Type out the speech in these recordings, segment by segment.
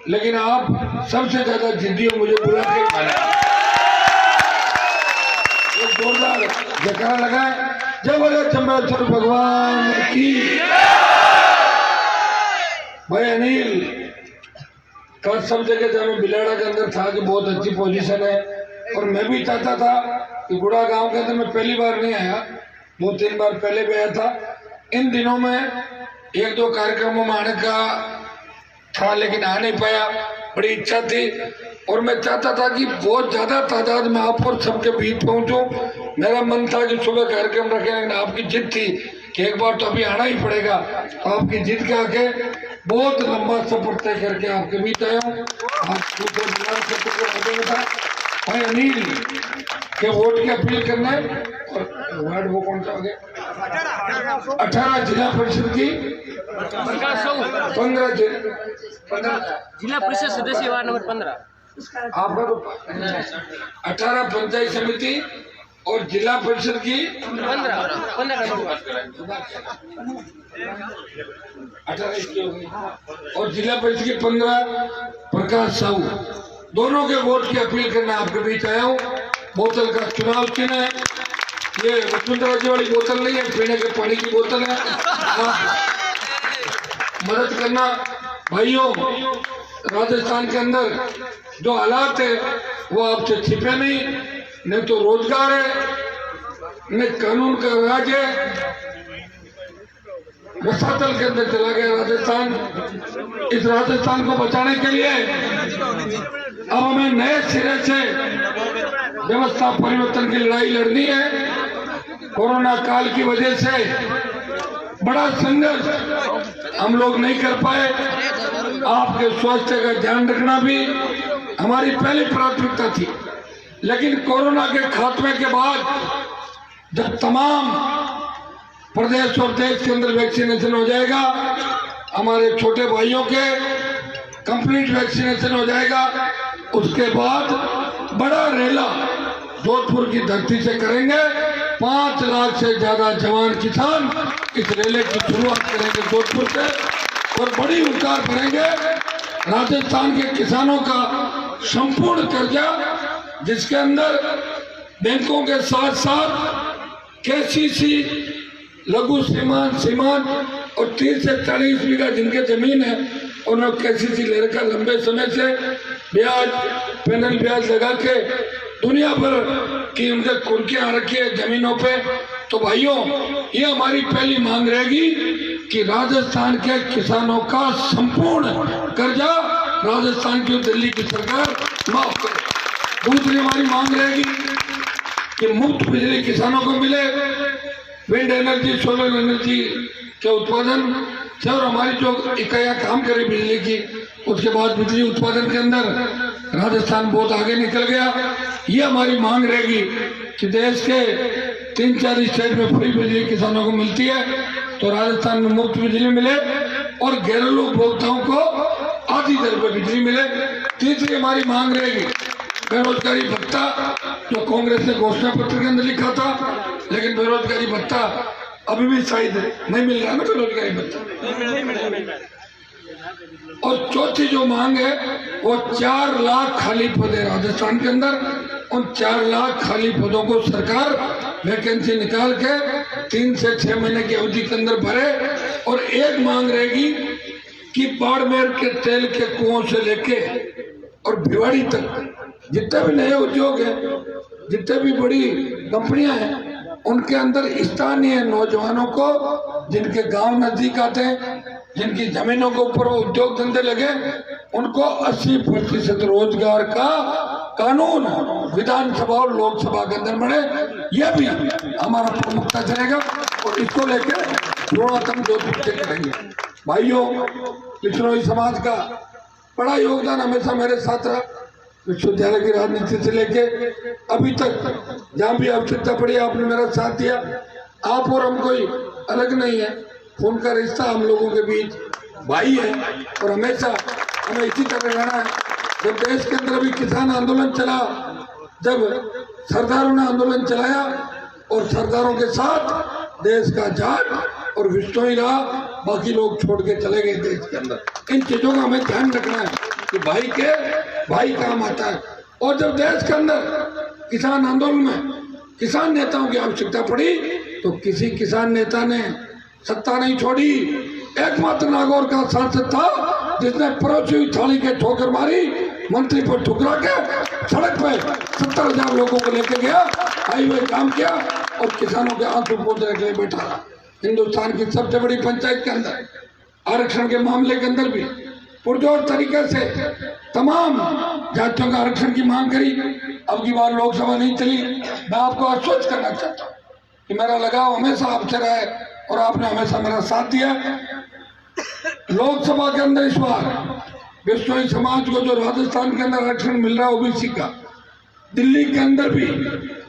लेकिन आप सबसे ज्यादा जिद्दी हो, मुझे बुला के खाना। एक जोरदार जयकारा लगाए, जय बोले चंबेश्वर भगवान की। भाई अनिल, कल सब जगह जब मैं बिलाड़ा के अंदर था कि बहुत अच्छी पोजीशन है, और मैं भी चाहता था कि गुड़ा गांव के अंदर मैं पहली बार नहीं आया, 2-3 बार पहले भी आया था। इन दिनों में 1-2 कार्यक्रमों में आने का था, लेकिन आ नहीं पाया। बड़ी इच्छा थी और मैं चाहता था कि बहुत ज्यादा तादाद में आप और सबके बीच पहुंचूं। मेरा मन था कि सुबह कार्यक्रम रखें, लेकिन आपकी जिद थी कि एक बार तो अभी आना ही पड़ेगा। तो आपकी जिद के आके बहुत लंबा सफर तय करके आपके बीच आया हूँ। भाई अनिल के वोट की अपील करना है, और वार्ड वो कौन सा हो गया? 18 जिला परिषद की 15 जिला परिषद सदस्य वार्ड नंबर 15 आपका तो 18 पंचायत समिति और जिला परिषद की 15 और जिला परिषद की 15 प्रकाश साहू, दोनों के वोट की अपील करना आपके बीच आया हूँ। बोतल का चुनाव चिन्ह है, ये वसुंधरा जी वाली बोतल नहीं है, पीने के पानी की बोतल है। मदद करना भाइयों। राजस्थान के अंदर जो हालात है वो आपसे छिपे नहीं तो रोजगार है, न कानून का राज है। रसातल के अंदर चला गया राजस्थान। इस राजस्थान को बचाने के लिए अब हमें नए सिरे से व्यवस्था परिवर्तन की लड़ाई लड़नी है। कोरोना काल की वजह से बड़ा संघर्ष हम लोग नहीं कर पाए। आपके स्वास्थ्य का ध्यान रखना भी हमारी पहली प्राथमिकता थी, लेकिन कोरोना के खात्मे के बाद जब तमाम प्रदेश और देश के अंदर वैक्सीनेशन हो जाएगा, हमारे छोटे भाइयों के कंप्लीट वैक्सीनेशन हो जाएगा, उसके बाद बड़ा रेला जोधपुर की धरती से करेंगे। 5 लाख से ज्यादा जवान किसान इस रेले की शुरुआत करेंगे जोधपुर से, और बड़ी उद्धार करेंगे। राजस्थान के किसानों का संपूर्ण कर्जा, जिसके अंदर बैंकों के साथ साथ केसीसी, लघु सीमांत और 30 से 40 बीघा जिनके जमीन है, उन्होंने केसीसी ले रखा लंबे समय से। ब्याज, पैनल ब्याज लगा के दुनिया भर की उनके कुर्कियां रखी है जमीनों पे। तो भाइयों, ये हमारी पहली मांग रहेगी कि राजस्थान के किसानों का संपूर्ण कर्जा राजस्थान की दिल्ली की सरकार माफ करे। दूसरी हमारी मांग रहेगी कि मुफ्त बिजली किसानों को मिले, विंड एनर्जी, सोलर एनर्जी के उत्पादन से, और हमारी जो इकाइयां काम करे बिजली की, उसके बाद बिजली उत्पादन के अंदर राजस्थान बहुत आगे निकल गया। ये हमारी मांग रहेगी कि देश के 3-4 स्टेट में फ्री बिजली किसानों को मिलती है, तो राजस्थान में मुफ्त बिजली मिले और घरेलू उपभोक्ताओं को आधी दर पर बिजली मिले। तीसरी हमारी मांग रहेगी बेरोजगारी भत्ता, जो कांग्रेस ने घोषणा पत्र के अंदर लिखा था, लेकिन बेरोजगारी भत्ता अभी भी शायद नहीं मिल रहा है ना, बेरोजगारी भत्ता। और चौथी जो मांग है वो 4 लाख खाली पद है राजस्थान के अंदर। उन 4 लाख खाली पदों को सरकार वैकेंसी निकाल के 3 से 6 महीने की अवधि के अंदर भरे। और एक मांग रहेगी कि बाड़मेर के तेल के कुओं से लेके और भिवाड़ी तक जितने भी नए उद्योग है, जितने भी बड़ी कंपनियां हैं, उनके अंदर स्थानीय नौजवानों को, जिनके गांव नजदीक आते हैं, जिनकी जमीनों के ऊपर उद्योग धंधे लगे, उनको 80% रोजगार का कानून विधानसभा और लोकसभा के अंदर बने। यह भी हमारा प्रमुखता रहेगा और इसको लेकर न्यूनतम 2 घंटे करेंगे। भाइयों, पिछड़ों समाज का बड़ा योगदान हमेशा मेरे साथ रहा, विश्वविद्यालय की राजनीति से लेके अभी तक। जहाँ भी आवश्यकता पड़ी आपने मेरा साथ दिया। आप और हम कोई अलग नहीं है, खून का रिश्ता हम लोगों के बीच भाई है, और हमेशा हमें इसी तरह रहना है। जब देश के अंदर भी किसान आंदोलन चला, जब सरदारों ने आंदोलन चलाया, और सरदारों के साथ देश का जाट और विश्व ही रहा, बाकी लोग छोड़ के चले गए देश के अंदर। इन चीजों का हमें ध्यान रखना है। कि भाई काम आता है। और जब देश के अंदर किसान आंदोलन में किसान नेताओं की आवश्यकता पड़ी तो किसी किसान नेता ने सत्ता नहीं छोड़ी। एकमात्र नागौर का सांसद था जिसने परोसी हुई थाली के ठोकर मारी, मंत्री पर ठुकरा के सड़क पे 70,000 लोगों को लेके गया, हाईवे काम किया और किसानों के आंसू पोंछने के लिए बैठा रहा। हिंदुस्तान की सबसे बड़ी पंचायत के अंदर आरक्षण के मामले के अंदर भी पुरजोर तरीके से तमाम जातियों का आरक्षण की मांग करी। अब की बार लोकसभा नहीं चली। मैं आपको आश्वस्त करना चाहता हूँ कि मेरा लगाव हमेशा आपसे रहा है और आपने हमेशा मेरा साथ दिया। लोकसभा के अंदर इस बार बिश्नोई समाज को जो राजस्थान के अंदर आरक्षण मिल रहा है ओबीसी का, दिल्ली के अंदर भी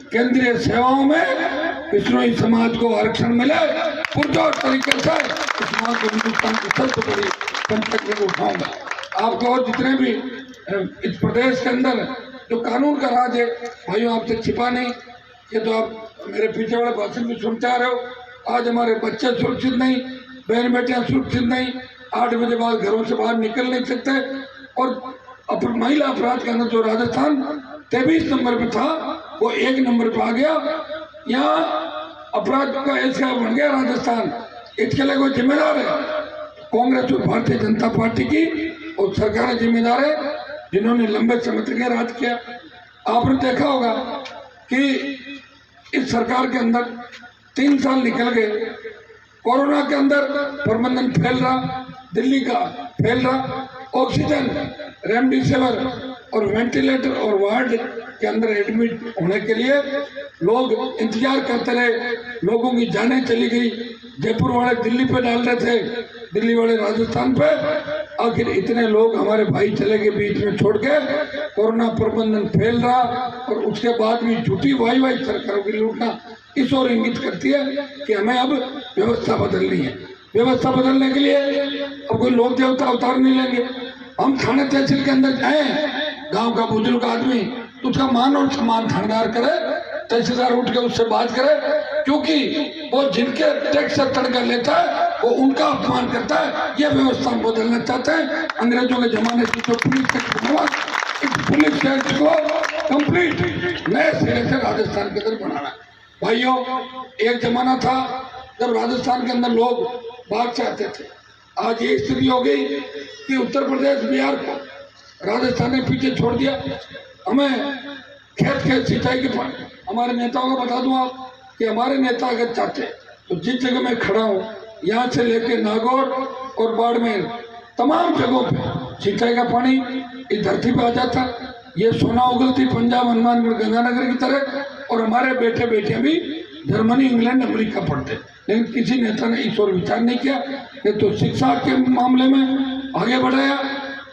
केंद्रीय सेवाओं में बिश्नोई समाज को आरक्षण मिले पुरजोर तरीके से इस मांग को हिंदुस्तान की सबसे बड़ी पंचायत में उठाऊंगा। आपको और जितने भी इस प्रदेश के अंदर जो कानून का राज है भाइयों, आपसे छिपा नहीं। ये तो आप मेरे पीछे वाले भाषण भी सुनते आ रहे हो। आज हमारे बच्चे सुरक्षित नहीं, बहन बेटियां सुरक्षित नहीं, 8 बजे बाद घरों से बाहर निकल नहीं सकते। और महिला अपराध के अंदर जो राजस्थान 23 नंबर पे था वो 1 नंबर पे आ गया। यहाँ अपराध का ऐसा बन गया राजस्थान। इसके लिए कोई जिम्मेदार है कांग्रेस और भारतीय जनता पार्टी की, और सरकारें जिम्मेदार है जिन्होंने लंबे समय तक राज किया। आपने देखा होगा कि इस सरकार के अंदर 3 साल निकल गए, कोरोना के अंदर प्रबंधन फैल रहा, दिल्ली का फैल रहा। ऑक्सीजन, रेमडेसिविर और वेंटिलेटर और वार्ड के अंदर एडमिट होने के लिए लोग इंतजार करते रहे। लोगों की जानें चली गई। जयपुर वाले दिल्ली पे डाल रहे थे, दिल्ली वाले राजस्थान पे। आखिर इतने लोग हमारे भाई चले गए बीच में छोड़ के। कोरोना प्रबंधन फैल रहा और उसके बाद भी झूठी वाई सरकारों की लूटना इस ओर इंगित करती है कि हमें अब व्यवस्था बदलनी है। व्यवस्था बदलने के लिए अब कोई लोक देवता अवतार नहीं लेंगे। हम थाने तहसील के अंदर जाए, गांव का बुजुर्ग आदमी तो उसका मान और सम्मान थानेदार करे, तहसीलदार उठ के उससे बात करे, क्योंकि वो जिनके टैक्स से तड़का लेता है वो उनका अपमान करता है। ये व्यवस्था बदलना चाहते हैं। अंग्रेजों के जमाने की जो पुलिस टैक्स बना, इस पुलिस टैक्स को कंप्लीट नए सिरे से राजस्थान के अंदर बनाना। भाइयों, एक जमाना था जब राजस्थान के अंदर लोग भाग चाहते थे। आज ये स्थिति हो गई कि उत्तर प्रदेश, बिहार को राजस्थान ने पीछे छोड़ दिया। हमें खेत सिंचाई के पानी, हमारे नेताओं को बता दूं आप कि हमारे नेता अगर चाहते तो जिस जगह मैं खड़ा हूँ यहाँ से लेके नागौर और बाड़मेर तमाम जगहों पे सिंचाई का पानी इस धरती पे आ जाता। ये सोना उगलती पंजाब, हनुमानगढ़, गंगानगर की तरह, और हमारे बेटे बेटियां भी जर्मनी, इंग्लैंड, अमेरिका पढ़ते। लेकिन किसी नेता ने इस ओर विचार नहीं किया। ने तो शिक्षा के मामले में आगे बढ़ाया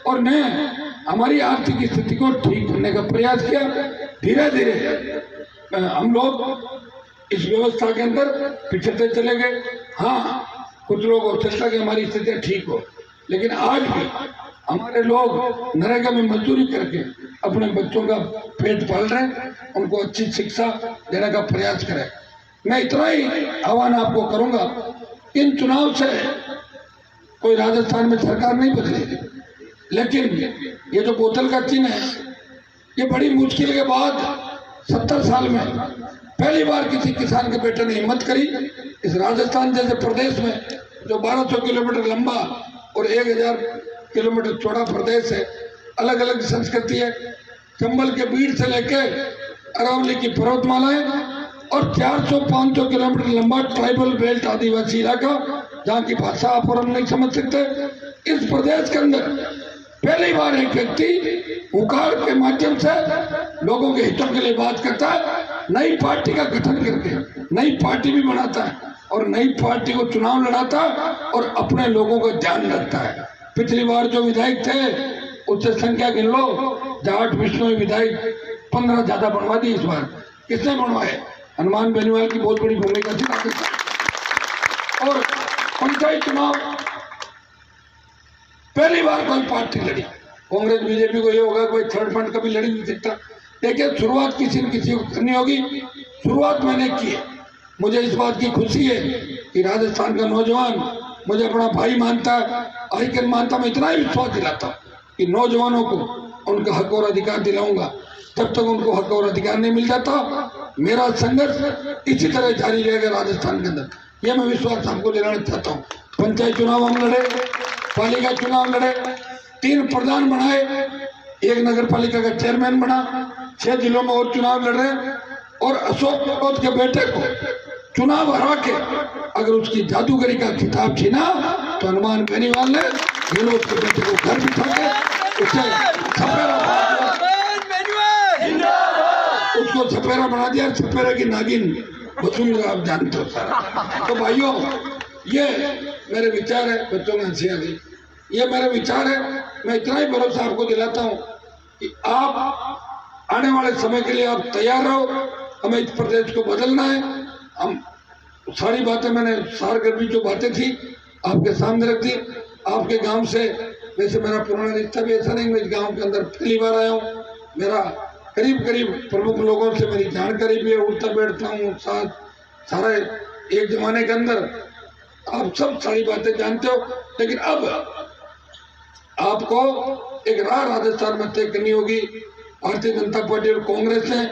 और ने हमारी आर्थिक स्थिति को ठीक करने का प्रयास किया। धीरे धीरे हम लोग इस व्यवस्था के अंदर पिछड़ते चले गए। हाँ, कुछ लोग हो सकता कि हमारी स्थितियाँ ठीक हो, लेकिन आज भी हमारे लोग नरेगा में मजदूरी करके अपने बच्चों का पेट पाल रहे हैं, उनको अच्छी शिक्षा देने का प्रयास करें। मैं इतना ही आह्वान आपको करूंगा, इन चुनाव से कोई राजस्थान में सरकार नहीं बदलेगी, लेकिन ये जो बोतल का चिन्ह है, ये बड़ी मुश्किल के बाद 70 साल में पहली बार किसी किसान के बेटे ने हिम्मत करी। इस राजस्थान जैसे प्रदेश में जो 1200 किलोमीटर लंबा और 1000 किलोमीटर चौड़ा प्रदेश है, अलग अलग संस्कृति है। चंबल के बीड़ से लेके अरावली की पर्वतमालाएं और 400-500 किलोमीटर लंबा ट्राइबल बेल्ट आदिवासी इलाका, जहाँ की भाषा आप और हम नहीं समझ सकते। इस प्रदेश के अंदर पहली बार एक व्यक्ति हुंकार के माध्यम से लोगों के हितों के लिए बात करता है, नई पार्टी का गठन करके नई पार्टी भी बनाता है और नई पार्टी को चुनाव लड़ाता है और अपने लोगों का ध्यान रखता है। पिछली बार जो विधायक थे उससे संख्या गिन लो, जाट बिश्नोई विधायक 15 ज्यादा बनवा दी। इस बार किसने बनवाए? हनुमान बेनीवाल की बहुत बड़ी भूमिका थी राजस्थान। और पंचायत चुनाव पहली बार कोई पार्टी लड़ी। कांग्रेस बीजेपी को ये होगा कोई थर्ड फ्रंट कभी लड़ी नहीं सकता, लेकिन शुरुआत किसी न किसी को करनी होगी। शुरुआत मैंने की है। मुझे इस बात की खुशी है कि राजस्थान का नौजवान मुझे अपना भाई मानता है, आइकन मानता। मैं इतना ही विश्वास दिलाता हूँ कि नौजवानों को उनका हक और अधिकार दिलाऊंगा, तब तक उनको हक और अधिकार नहीं मिल जाता। मेरा संघर्ष इसी तरह जारी रहेगा राजस्थान के अंदर, यह मैं विश्वास आपको दिलाना चाहता हूँ। पंचायत चुनाव हम लड़े, पालिका चुनाव लड़े, 3 प्रधान बनाए, 1 नगर पालिका का चेयरमैन बना, 6 जिलों में और चुनाव लड़ रहे, और अशोक गहलोत के बेटे को चुनाव हरा के अगर उसकी जादूगरी का खिताब छीना तो हनुमान बेनीवाल ने गहलोत के बेटे को घर बिठा के उसे छपेरा बना दिया, उसको छपेरा बना दिया। छपेरे की नागिन बसूल आप जानते हो सारा। तो भाइयों, ये मेरे विचार है, बच्चों ने हंसी दी, ये मेरे विचार है। मैं इतना ही भरोसा आपको दिलाता हूँ कि आप आने वाले समय के लिए आप तैयार रहो। हमें इस प्रदेश को बदलना है। हम सारी बातें, मैंने सारगर्भी जो बातें थी आपके सामने रख दी। आपके गांव से वैसे मेरा पुराना रिश्ता भी ऐसा नहीं, मैं इस गांव के अंदर पहली बार आया हूँ। मेरा करीब करीब प्रमुख लोगों से मेरी जानकारी भी है, उठता बैठता हूँ साथ सारा। एक जमाने के अंदर आप सब सारी बातें जानते हो, लेकिन अब आपको एक राह राजस्थान में तय करनी होगी। भारतीय जनता पार्टी और कांग्रेस ने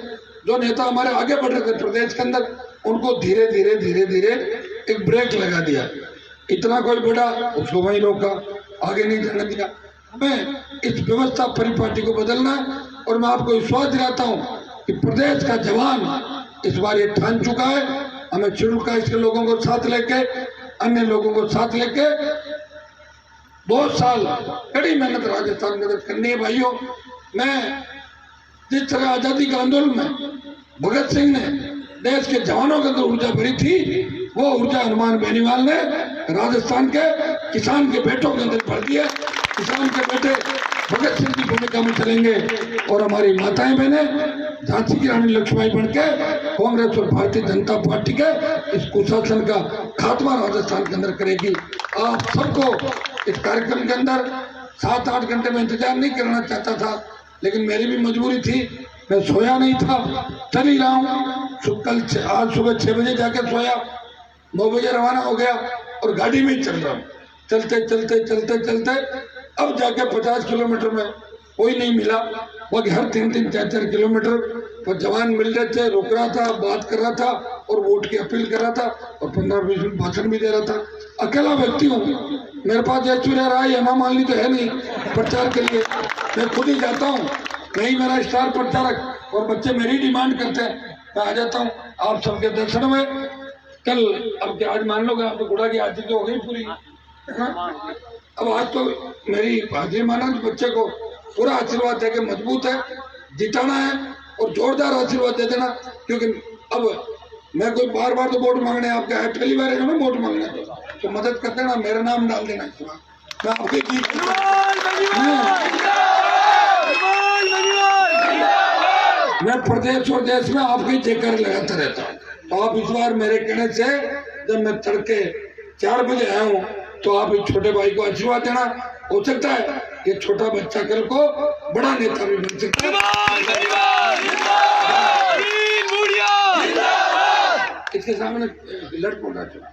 जो नेता हमारे आगे बढ़ रहे थे प्रदेश के अंदर, उनको धीरे धीरे धीरे धीरे एक ब्रेक लगा दिया। इतना कोई बड़ा उसको वहीं रोका, आगे नहीं जाने दिया। हमें इस व्यवस्था परिपाटी को बदलना है, और मैं आपको विश्वास दिलाता हूँ कि प्रदेश का जवान इस बार ये ठान चुका है। हमें शुरू का इसके लोगों को साथ लेके, अन्य लोगों को साथ लेके बहुत साल कड़ी मेहनत राजस्थान के अंदर करनी है। भाइयों, मैं जिस तरह आजादी के आंदोलन में भगत सिंह ने देश के जवानों के अंदर ऊर्जा भरी थी, वो ऊर्जा हनुमान बेनीवाल ने राजस्थान के किसान के बेटों के अंदर भर दी है। किसान के बेटे भगत सिंह की भूमिका में चलेंगे, और हमारी माताएं बहनें झांसी की रानी लक्ष्मीबाई बन के कांग्रेस और भारतीय जनता पार्टी के इस कुशासन का खात्मा राजस्थान के अंदर करेगी। आप सबको इस कार्यक्रम के अंदर 7-8 घंटे में इंतजार नहीं करना चाहता था, लेकिन मेरी भी मजबूरी थी। मैं सोया नहीं था, चल ही रहा हूँ। आज सुबह 6 बजे जाके सोया, 9 बजे रवाना हो गया, और गाड़ी में ही चल रहा हूँ। चलते चलते चलते चलते अब जाके 50 किलोमीटर में कोई नहीं मिला। बाकी हर 3-3, 4-4 किलोमीटर पर जवान मिल रहे थे, रुक रहा था, बात कर रहा था, और वोट की अपील कर रहा था, और 15-20 मिनट भाषण भी दे रहा था। अकेला व्यक्ति हूँ, मेरे पास ऐश्वर्या राय हेमा मालिनी तो है नहीं प्रचार के लिए। मैं खुद ही जाता हूँ, मैं ही मेरा स्टार प्रचारक, और बच्चे मेरी डिमांड करते हैं, मैं आ जाता हूँ आप सबके दर्शन में। कल अब क्या, आज मान लो आप तो गुड़ा की हाजिरी तो हो गई पूरी, है ना? अब आज तो मेरी हाजिरी माना, बच्चे को पूरा आशीर्वाद देके मजबूत है, जिताना है, और जोरदार आशीर्वाद दे देना। क्योंकि अब मैं कोई बार बार तो वोट मांगने आपका है, पहली बार है ना वोट मांगने, तो मदद कर देना, मेरा नाम डाल देना। मैं आपके मैं प्रदेश और देश में आपकी जयकार लगाता रहता हूँ। तो आप इस बार मेरे कहने से, जब मैं तड़के 4 बजे आया हूँ, तो आप इस छोटे भाई को आशीर्वाद देना। हो सकता है ये छोटा बच्चा कल को बड़ा नेता भी बन सकता है। इसके सामने लड़ पड़ा चुना।